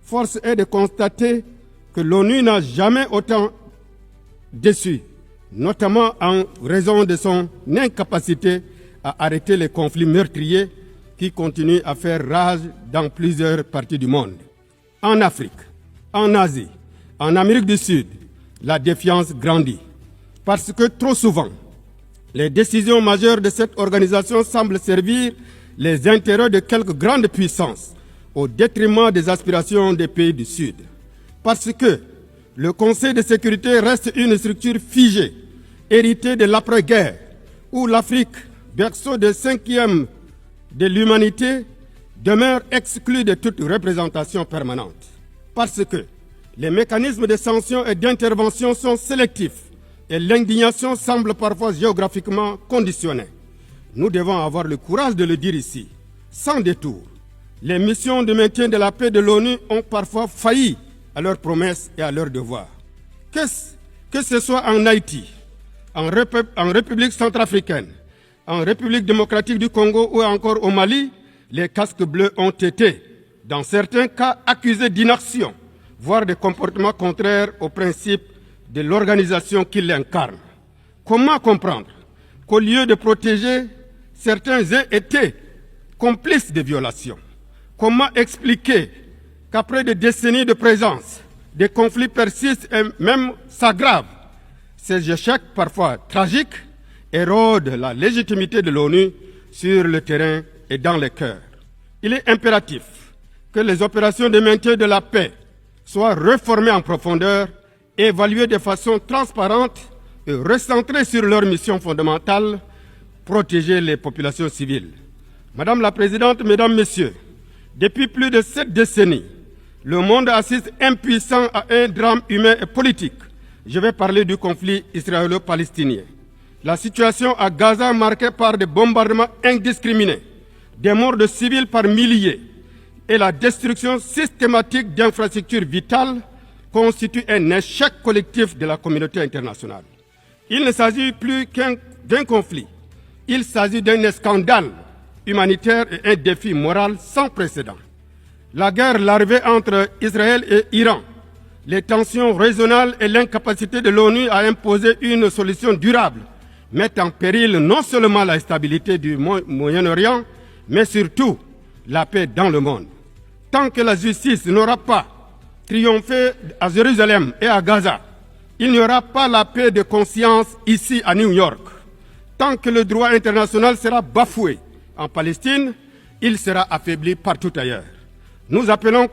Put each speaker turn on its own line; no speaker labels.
force est de constater que l'ONU n'a jamais autant déçu, notamment en raison de son incapacité à arrêter les conflits meurtriers qui continuent à faire rage dans plusieurs parties du monde. En Afrique, en Asie, en Amérique du Sud, la défiance grandit. Parce que trop souvent, les décisions majeures de cette organisation semblent servir les intérêts de quelques grandes puissances au détriment des aspirations des pays du Sud. Parce que le Conseil de sécurité reste une structure figée, héritée de l'après-guerre, où l'Afrique, berceau de 5e de l'humanité, demeure exclue de toute représentation permanente. Parce que les mécanismes de sanction et d'intervention sont sélectifs et l'indignation semble parfois géographiquement conditionnée. Nous devons avoir le courage de le dire ici, sans détour. Les missions de maintien de la paix de l'ONU ont parfois failli à leurs promesses et à leurs devoirs. Que ce soit en Haïti, en République centrafricaine, en République démocratique du Congo ou encore au Mali, les casques bleus ont été, dans certains cas, accusés d'inaction, voire de comportements contraires aux principes de l'organisation qui l'incarne. Comment comprendre qu'au lieu de protéger, certains aient été complices de violations? Comment expliquer qu'après des décennies de présence, des conflits persistent et même s'aggravent? Ces échecs, parfois tragiques, érodent la légitimité de l'ONU sur le terrain et dans les cœurs. Il est impératif que les opérations de maintien de la paix soient réformées en profondeur, évaluées de façon transparente et recentrées sur leur mission fondamentale, protéger les populations civiles. Madame la Présidente, Mesdames, Messieurs, depuis plus de 7 décennies, le monde assiste impuissant à un drame humain et politique. Je vais parler du conflit israélo-palestinien. La situation à Gaza marquée par des bombardements indiscriminés, des morts de civils par milliers et la destruction systématique d'infrastructures vitales constitue un échec collectif de la communauté internationale. Il ne s'agit plus d'un conflit, il s'agit d'un scandale humanitaire et un défi moral sans précédent. La guerre larvée entre Israël et Iran, les tensions régionales et l'incapacité de l'ONU à imposer une solution durable mettent en péril non seulement la stabilité du Moyen-Orient, mais surtout la paix dans le monde. Tant que la justice n'aura pas triomphé à Jérusalem et à Gaza, il n'y aura pas la paix de conscience ici à New York. Tant que le droit international sera bafoué en Palestine, il sera affaibli partout ailleurs. Nous appelons